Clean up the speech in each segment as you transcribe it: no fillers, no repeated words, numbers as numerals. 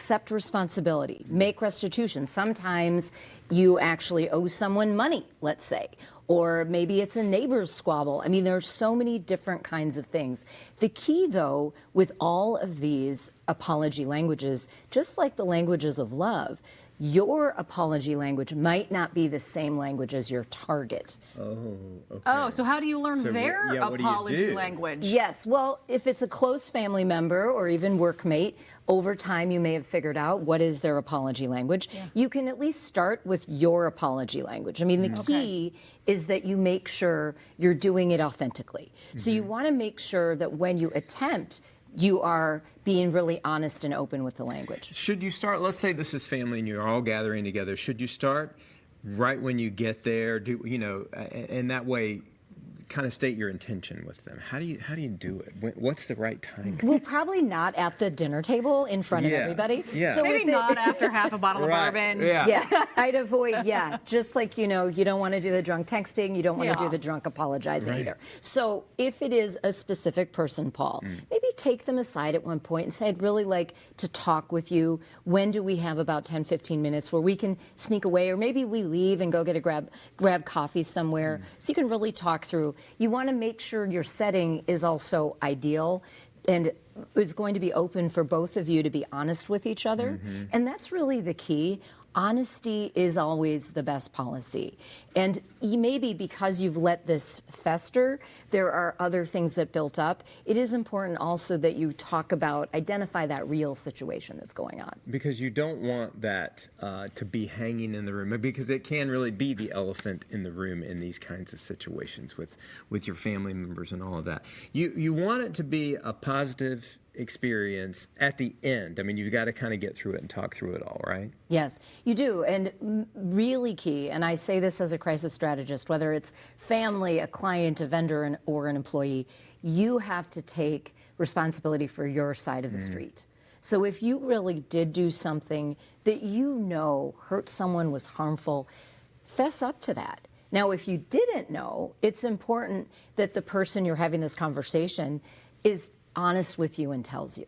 accept responsibility, make restitution. Sometimes you actually owe someone money, let's say, or maybe it's a neighbor's squabble. I mean, there are so many different kinds of things. The key, though, with all of these apology languages, just like the languages of love, your apology language might not be the same language as your target. Oh, okay. Oh, so how do you learn their what do you apology do? language? Yes, well, if it's a close family member or even workmate, over time you may have figured out what is their apology language. Yeah. You can at least start with your apology language. I mean, the key is that you make sure you're doing it authentically. So you want to make sure that when you attempt, you are being really honest and open with the language. Should you start, let's say this is family and you're all gathering together, should you start right when you get there, and that way kind of state your intention with them? How do you do it? What's the right time? Well, probably not at the dinner table in front of everybody. Yeah. So maybe not after half a bottle of bourbon. Yeah, I'd avoid, just like, you don't want to do the drunk texting, you don't want to do the drunk apologizing either. So if it is a specific person, Paul, maybe take them aside at one point and say, I'd really like to talk with you. When do we have about 10, 15 minutes where we can sneak away, or maybe we leave and go get a grab coffee somewhere, so you can really talk through. You want to make sure your setting is also ideal and is going to be open for both of you to be honest with each other. And that's really the key. Honesty is always the best policy. And maybe because you've let this fester, there are other things that built up. It is important also that you talk about, identify that real situation that's going on. Because you don't want that to be hanging in the room, because it can really be the elephant in the room in these kinds of situations with your family members and all of that. You want it to be a positive experience at the end. I mean, you've got to kind of get through it and talk through it all, right? Yes, you do. And really key, and I say this as a crisis strategist, whether it's family, a client, a vendor, or an employee, you have to take responsibility for your side of the street. So if you really did do something that hurt someone, was harmful, fess up to that. Now, if you didn't know, it's important that the person you're having this conversation is honest with you and tells you,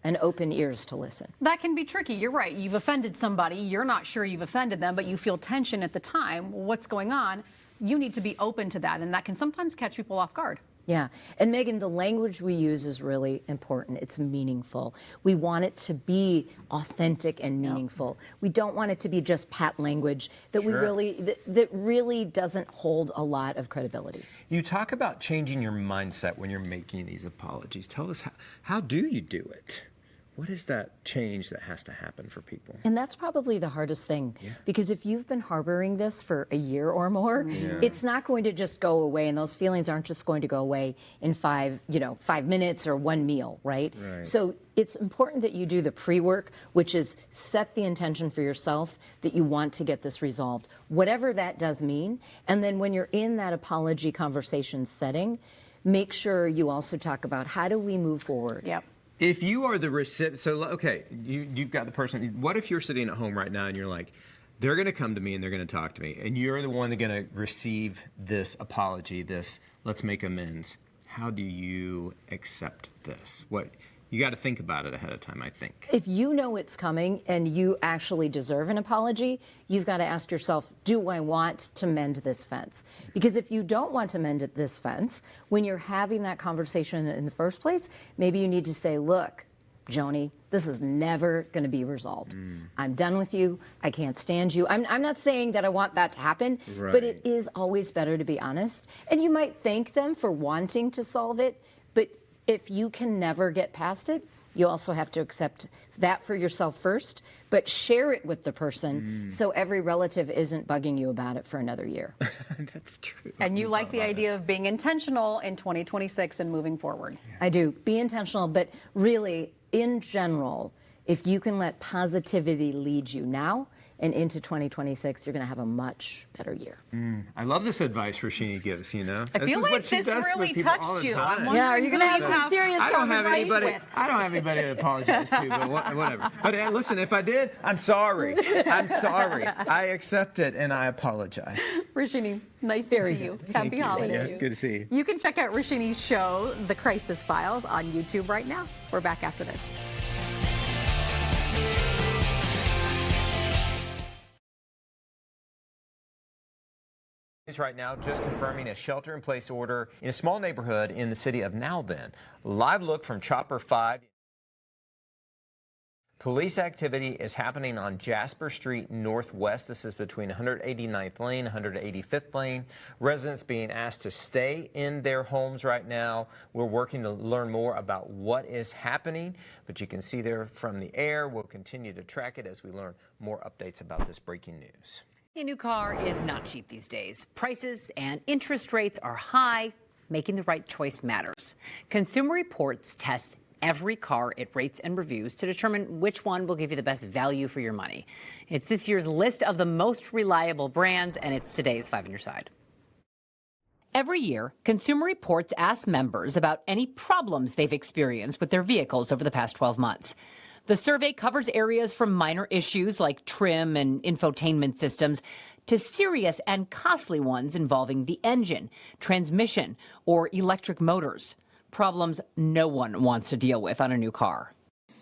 and open ears to listen. That can be tricky. You're right. You've offended somebody. You're not sure you've offended them, but you feel tension at the time. What's going on? You need to be open to that, and that can sometimes catch people off guard. Yeah. And Megan, the language we use is really important. It's meaningful. We want it to be authentic and meaningful. We don't want it to be just pat language that that really doesn't hold a lot of credibility. You talk about changing your mindset when you're making these apologies. Tell us, how do you do it? What is that change that has to happen for people? And that's probably the hardest thing, because if you've been harboring this for a year or more, it's not going to just go away, and those feelings aren't just going to go away in 5 minutes or one meal, right? So it's important that you do the pre-work, which is set the intention for yourself that you want to get this resolved, whatever that does mean. And then when you're in that apology conversation setting, make sure you also talk about, how do we move forward? Yep. If you are the recipient, so okay, you've got the person. What if you're sitting at home right now and you're like, they're going to come to me and they're going to talk to me, and you're the one that's going to receive this apology, this let's make amends. How do you accept this? You got to think about it ahead of time, I think. If you know it's coming and you actually deserve an apology, you've got to ask yourself, do I want to mend this fence? Because if you don't want to mend this fence, when you're having that conversation in the first place, maybe you need to say, look, Joni, this is never going to be resolved. I'm done with you. I can't stand you. I'm not saying that I want that to happen, but it is always better to be honest. And you might thank them for wanting to solve it, but if you can never get past it, you also have to accept that for yourself first, but share it with the person so every relative isn't bugging you about it for another year. That's true. And you like the idea of being intentional in 2026 and moving forward. I do. Be intentional, but really, in general, if you can let positivity lead you now and into 2026, you're going to have a much better year. I love this advice Roshini gives, I feel like this really touched you. Are you going to have some serious conversation? I don't have anybody to apologize to, but whatever. But listen, if I did, I'm sorry. I'm sorry. I accept it and I apologize. Roshini, nice to see you. Happy holidays. Yeah, good to see you. You can check out Roshini's show, The Crisis Files, on YouTube right now. We're back after this. Right now, just confirming a shelter-in-place order in a small neighborhood in the city of Now Then. Live look from Chopper 5. Police activity is happening on Jasper Street Northwest. This is between 189th Lane, 185th Lane. Residents being asked to stay in their homes right now. We're working to learn more about what is happening, but you can see there from the air. We'll continue to track it as we learn more updates about this breaking news. A new car is not cheap these days. Prices and interest rates are high. Making the right choice matters. Consumer Reports tests every car it rates and reviews to determine which one will give you the best value for your money. It's this year's list of the most reliable brands, and it's today's 5 on your side. Every year, Consumer Reports asks members about any problems they've experienced with their vehicles over the past 12 months. The survey covers areas from minor issues like trim and infotainment systems to serious and costly ones involving the engine, transmission, or electric motors. Problems no one wants to deal with on a new car.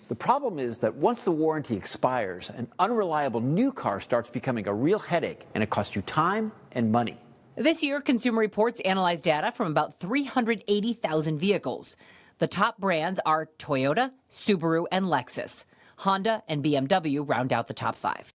The problem is that once the warranty expires, an unreliable new car starts becoming a real headache, and it costs you time and money. This year, Consumer Reports analyzed data from about 380,000 vehicles. The top brands are Toyota, Subaru, and Lexus. Honda and BMW round out the top 5.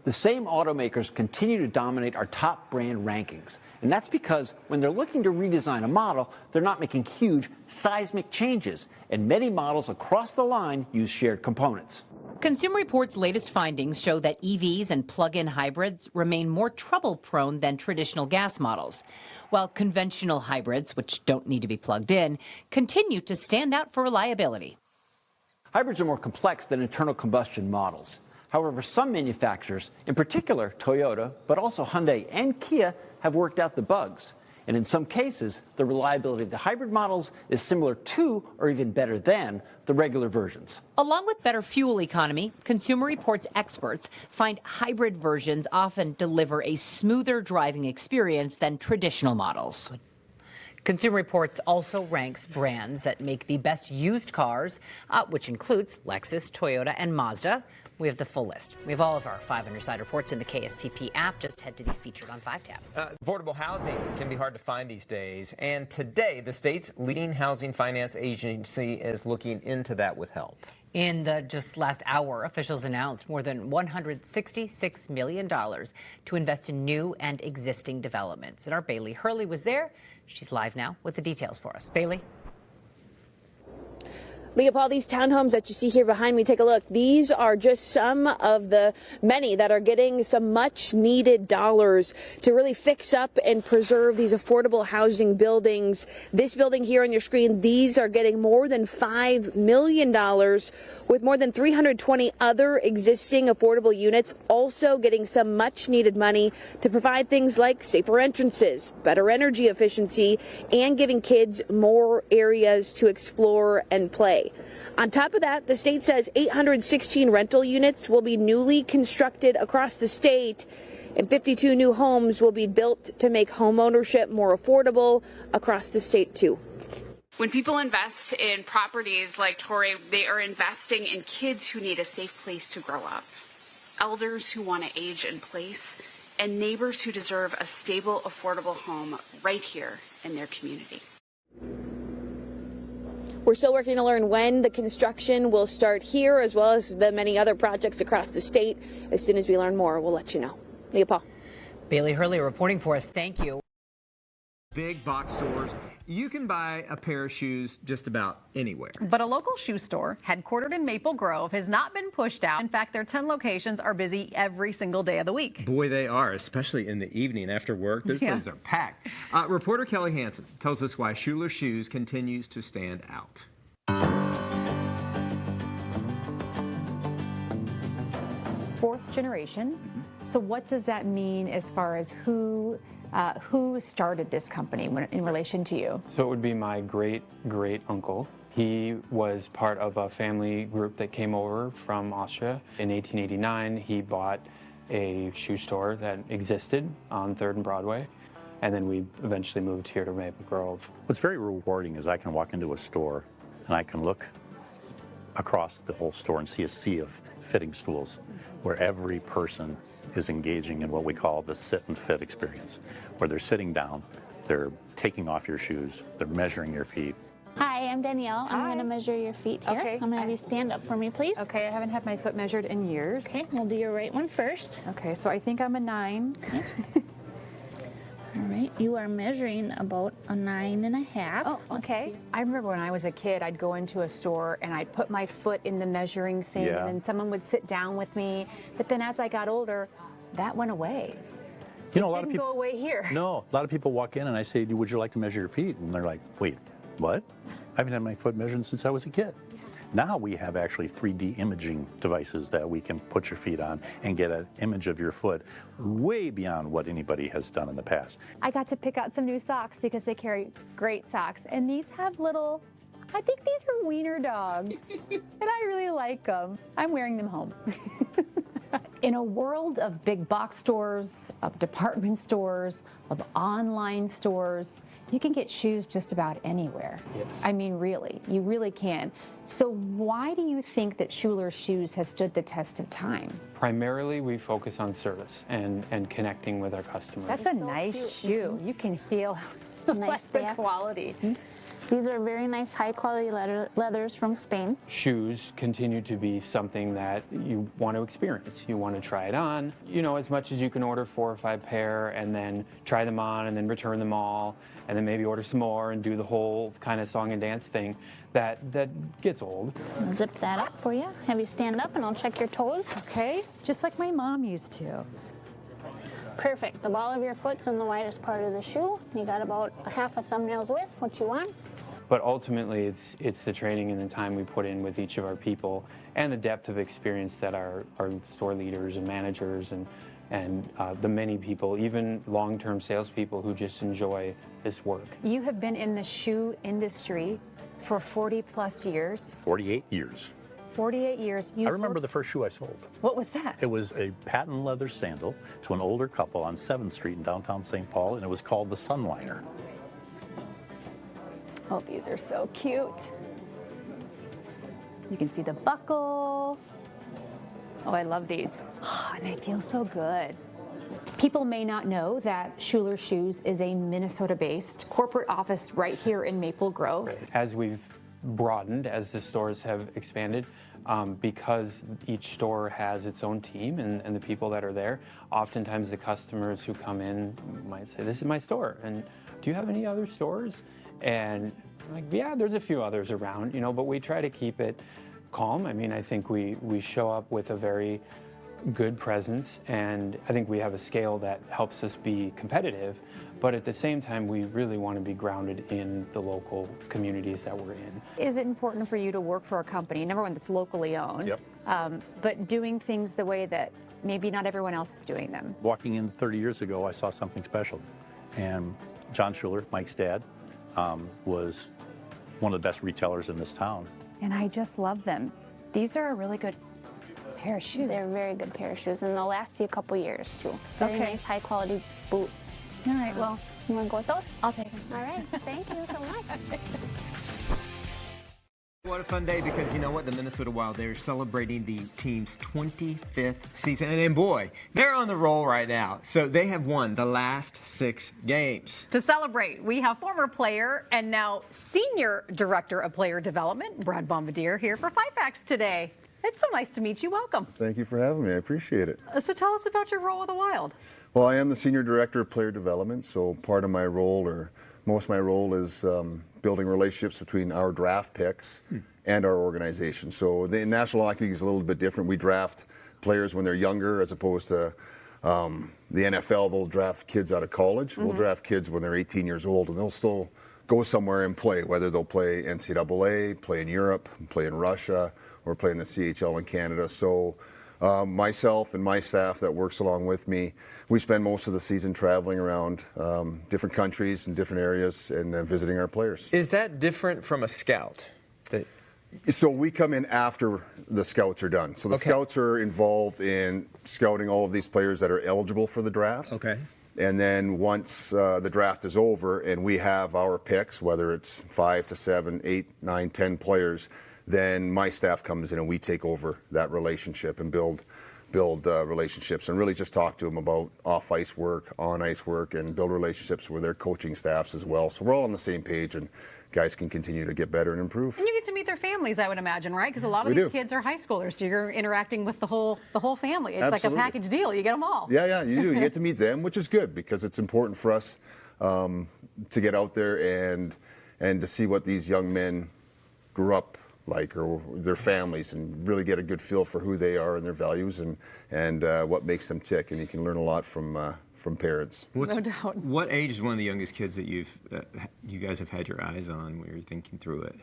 The same automakers continue to dominate our top brand rankings. And that's because when they're looking to redesign a model, they're not making huge seismic changes. And many models across the line use shared components. Consumer Reports' latest findings show that EVs and plug-in hybrids remain more trouble-prone than traditional gas models, while conventional hybrids, which don't need to be plugged in, continue to stand out for reliability. Hybrids are more complex than internal combustion models. However, some manufacturers, in particular Toyota, but also Hyundai and Kia, have worked out the bugs. And in some cases, the reliability of the hybrid models is similar to or even better than the regular versions. Along with better fuel economy, Consumer Reports experts find hybrid versions often deliver a smoother driving experience than traditional models. Consumer Reports also ranks brands that make the best used cars, which includes Lexus, Toyota, and Mazda. We have the full list. We have all of our 5 on your side reports in the KSTP app. Just head to the Featured on 5 tab. Affordable housing can be hard to find these days, and today the state's leading housing finance agency is looking into that with help. In the just last hour, officials announced more than $166 million to invest in new and existing developments. And our Bailey Hurley was there. She's live now with the details for us. Bailey? Leopold, these townhomes that you see here behind me, take a look. These are just some of the many that are getting some much needed dollars to really fix up and preserve these affordable housing buildings. This building here on your screen, these are getting more than $5 million, with more than 320 other existing affordable units also getting some much needed money to provide things like safer entrances, better energy efficiency, and giving kids more areas to explore and play. On top of that, the state says 816 rental units will be newly constructed across the state, and 52 new homes will be built to make homeownership more affordable across the state, too. When people invest in properties like Torrey, they are investing in kids who need a safe place to grow up, elders who want to age in place, and neighbors who deserve a stable, affordable home right here in their community. We're still working to learn when the construction will start here, as well as the many other projects across the state. As soon as we learn more, we'll let you know. Leah Paul. Bailey Hurley reporting for us. Thank you. Big box stores, you can buy a pair of shoes just about anywhere. But a local shoe store, headquartered in Maple Grove, has not been pushed out. In fact, their 10 locations are busy every single day of the week. Boy, they are, especially in the evening after work. Those places are packed. Reporter Kelly Hansen tells us why Schuler Shoes continues to stand out. Fourth generation. So what does that mean as far as who started this company in relation to you? So it would be my great uncle. He was part of a family group that came over from Austria. In 1889, he bought a shoe store that existed on 3rd and Broadway, and then we eventually moved here to Maple Grove. What's very rewarding is I can walk into a store and I can look across the whole store and see a sea of fitting schools, where every person is engaging in what we call the sit and fit experience, where they're sitting down, they're taking off your shoes, they're measuring your feet. Hi, I'm Danielle. I'm going to measure your feet here. Okay. I'm going to have you stand up for me, please. Okay, I haven't had my foot measured in years. Okay, we'll do your right one first. Okay, so I think I'm a 9. All right, you are measuring about a 9.5. Oh, okay. I remember when I was a kid, I'd go into a store and I'd put my foot in the measuring thing, Yeah. and then someone would sit down with me. But then as I got older, that went away. You know, a It lot of didn't people go away here. No, a lot of people walk in and I say, would you like to measure your feet? And they're like, wait, what? I haven't had my foot measured since I was a kid. Now we have actually 3D imaging devices that we can put your feet on and get an image of your foot way beyond what anybody has done in the past. I got to pick out some new socks because they carry great socks. And these have little, I think these are wiener dogs. And I really like them. I'm wearing them home. In a world of big box stores, of department stores, of online stores, you can get shoes just about anywhere. Yes. I mean, really, you really can. So why do you think that Schuler Shoes has stood the test of time? Primarily, we focus on service and connecting with our customers. That's a nice shoe. You can feel Nice the back. quality. These are very nice, high-quality leathers from Spain. Shoes continue to be something that you want to experience. You want to try it on. You know, as much as you can order 4 or 5 pair and then try them on and then return them all and then maybe order some more and do the whole kind of song and dance thing, that gets old. I'll zip that up for you. Have you stand up and I'll check your toes. Okay, just like my mom used to. Perfect. The ball of your foot's in the widest part of the shoe. You got about a half a thumbnail's width, what you want. But ultimately, it's the training and the time we put in with each of our people and the depth of experience that our store leaders and managers and the many people, even long-term salespeople who just enjoy this work. You have been in the shoe industry for 40 plus years. 48 years. 48 years. I remember the first shoe I sold. What was that? It was a patent leather sandal to an older couple on 7th Street in downtown St. Paul, and it was called the Sunliner. Oh, these are so cute. You can see the buckle. Oh, I love these. Oh, and they feel so good. People may not know that Schuler Shoes is a Minnesota-based corporate office right here in Maple Grove. As we've broadened, as the stores have expanded, because each store has its own team and the people that are there, oftentimes the customers who come in might say, this is my store, and do you have any other stores? And I'm like, yeah, there's a few others around, you know, but we try to keep it calm. I mean, I think we show up with a very good presence, and I think we have a scale that helps us be competitive, but at the same time, we really want to be grounded in the local communities that we're in. Is it important for you to work for a company, number one, that's locally owned, Yep. but doing things the way that maybe not everyone else is doing them? Walking in 30 years ago, I saw something special. And John Schuler, Mike's dad, was one of the best retailers in this town. And I just love them. These are a really good pair of shoes. They're a very good pair of shoes, and they'll last you a couple years, too. Very nice, high-quality boot. All right, well, You want to go with those? I'll take them. All right. Thank you so much. What a fun day, because you know what? The Minnesota Wild, they're celebrating the team's 25th season. And boy, they're on the roll right now. So they have won the last 6 games. To celebrate, we have former player and now Senior Director of Player Development, Brad Bombardier, here for 5 Facts today. It's so nice to meet you. Welcome. Thank you for having me. I appreciate it. So tell us about your role with the Wild. Well, I am the Senior Director of Player Development, so part of my role, or most of my role, is building relationships between our draft picks and our organization. So the National Hockey League is a little bit different. We draft players when they're younger, as opposed to the NFL. They'll draft kids out of college. We'll draft kids when they're 18 years old, and they'll still go somewhere and play, whether they'll play NCAA, play in Europe, play in Russia, or play in the CHL in Canada. So myself and my staff that works along with me, we spend most of the season traveling around different countries and different areas and visiting our players. Is that different from a scout? So we come in after the scouts are done. So the scouts are involved in scouting all of these players that are eligible for the draft. Okay. And then once the draft is over and we have our picks, whether it's 5 to 7, 8, 9, 10 players, then my staff comes in and we take over that relationship and build relationships and really just talk to them about off-ice work, on-ice work, and build relationships with their coaching staffs as well. So we're all on the same page, and guys can continue to get better and improve. And you get to meet their families, I would imagine, right? Because a lot of these kids are high schoolers, so you're interacting with the whole family. It's like a package deal. You get them all. Yeah, you do. You get to meet them, which is good because it's important for us to get out there and to see what these young men grew up like, or their families, and really get a good feel for who they are and their values and what makes them tick. And you can learn a lot from parents. No doubt. What age is one of the youngest kids that you guys have had your eyes on when you're thinking through it?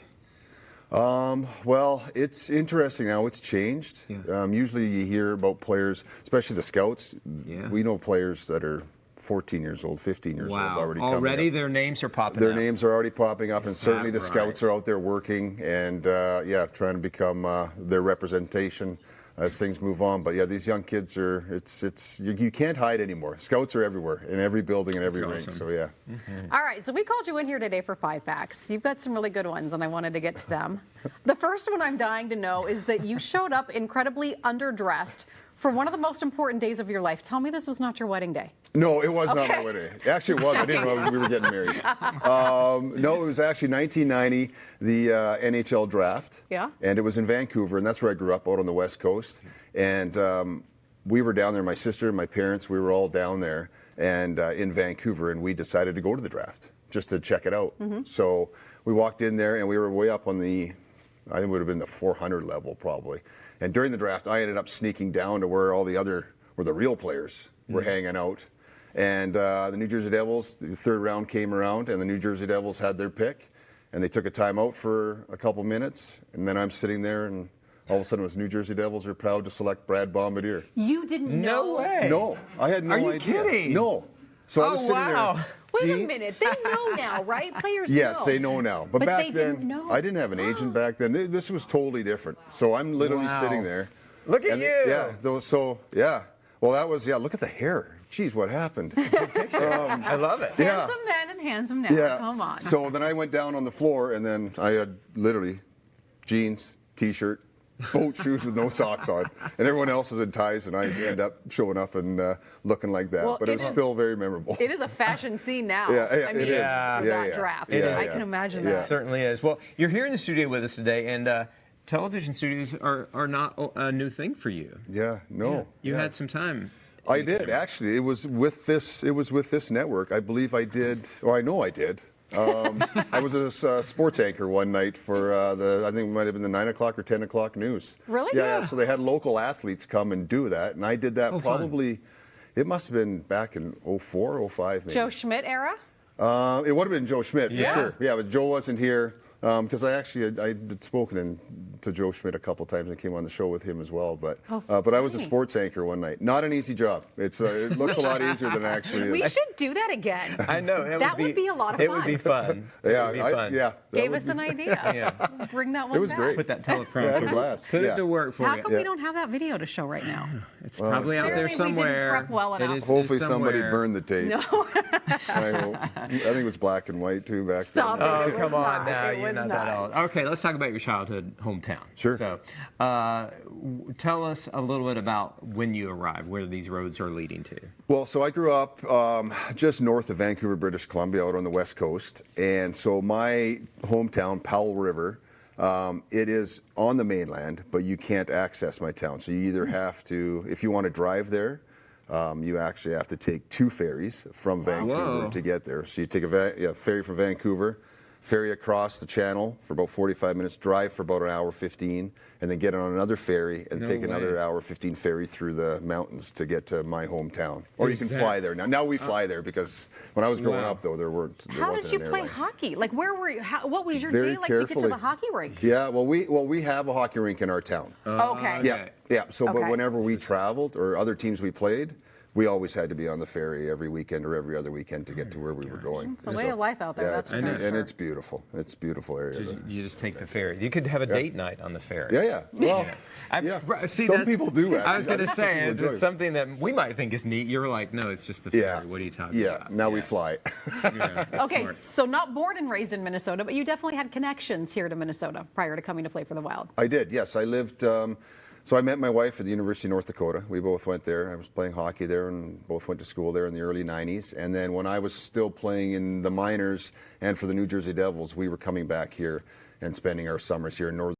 Well, it's interesting now. It's changed. Yeah. Usually you hear about players, especially the scouts. Yeah. We know players that are 14 years old, 15 years old already coming Already up. their names are popping up. Their names are already popping up, and certainly the right? scouts are out there working and, trying to become their representation as things move on. But, these young kids are, you can't hide anymore. Scouts are everywhere, in every building and every rink, so yeah. Mm-hmm. All right, so we called you in here today for 5 facts. You've got some really good ones, and I wanted to get to them. The first one I'm dying to know is that you showed up incredibly underdressed for one of the most important days of your life. Tell me this was not your wedding day. No, it was not my wedding. Actually, it was. I didn't know we were getting married. No, it was actually 1990, the NHL draft. Yeah. And it was in Vancouver, and that's where I grew up, out on the West Coast. And we were down there, my sister and my parents, we were all down there and in Vancouver, and we decided to go to the draft just to check it out. Mm-hmm. So we walked in there, and we were way up on I think it would have been the 400 level probably. And during the draft, I ended up sneaking down to where where the real players were hanging out. And the New Jersey Devils, the third round came around, and the New Jersey Devils had their pick, and they took a timeout for a couple minutes, and then I'm sitting there, and all of a sudden it was New Jersey Devils are proud to select Brad Bombardier. You didn't know? No way. No, I had no idea. Are you kidding? No. So I was sitting there. Wait a minute. They know now, right? Players Yes, know. they know now. But back they then, didn't know. I didn't have an agent back then. This was totally different. So I'm literally sitting there. Look at you. Well, that was, look at the hair. Geez, what happened? I love it. Handsome men and handsome now. Yeah. Come on. So then I went down on the floor, and then I had literally jeans, T-shirt, boat shoes with no socks on, and everyone else was in ties, and I end up showing up and looking like that. Well, but it was still very memorable. It is a fashion scene now. Yeah, I mean, it is. that draft. I can imagine that. It certainly is. Well, you're here in the studio with us today, and television studios are not a new thing for you. Yeah, no. Yeah. You had some time. I did, actually. It was with this network. I believe I did, or I know I did. I was a sports anchor one night for I think it might have been the 9 o'clock or 10 o'clock news. Really? Yeah, so they had local athletes come and do that, and I did that probably, fun. It must have been back in 04, 05 maybe. Joe Schmidt era? It would have been Joe Schmidt, for sure. Yeah, but Joe wasn't here. Because I had spoken to Joe Schmidt a couple times and came on the show with him as well. But I was a sports anchor one night. Not an easy job. It looks a lot easier than actually is. We should do that again. I know. That would be a lot of fun. It would be fun. Gave us an idea. Bring that one It was back. great. Put that teleprompter. I had a blast. Put it to work for How you. come we don't have that video to show right now? It's probably out there Clearly we somewhere. didn't prep well It enough. is Hopefully somebody somewhere. burned the tape. No. I hope. I think it was black and white too back Stop then. it. Oh, It was come on not. now. It You're was not not. that old. Okay, let's talk about your childhood hometown. Sure. So, tell us a little bit about when you arrived, where these roads are leading to. Well, so I grew up just north of Vancouver, British Columbia, out on the West Coast. And so my hometown, Powell River, it is on the mainland, but you can't access my town. So you either have to, if you want to drive there, you actually have to take 2 ferries from Vancouver to get there. So you take a ferry from Vancouver, ferry across the channel for about 45 minutes, drive for about an hour 15, and then get on another ferry and take another hour 15 ferry through the mountains to get to my hometown. Or you can fly there. Now we fly there because when I was growing up, though, there wasn't How did you an play airline. hockey? Like, where were you? What was your Very day like to get to carefully. the hockey rink? Yeah, well, we have a hockey rink in our town. Okay. Yeah. So, but Okay. whenever we traveled or other teams we played, we always had to be on the ferry every weekend or every other weekend to get to where we were going. It's a way of life out there. Yeah, That's it's, for sure. and it's beautiful. It's a beautiful area. You just take the ferry. You could have a date night on the ferry. Yeah. Well, See, some people do. Actually. I was going to think some say, people enjoy it's it. something that we might think is neat. You're like, no, it's just the ferry. Yeah. What are you talking Yeah. about? Now we fly. Okay, Smart. so not born and raised in Minnesota, but you definitely had connections here to Minnesota prior to coming to play for the Wild. I did. Yes, I lived. So I met my wife at the University of North Dakota. We both went there. I was playing hockey there and both went to school there in the early 90s. And then when I was still playing in the minors and for the New Jersey Devils, we were coming back here and spending our summers here in Northern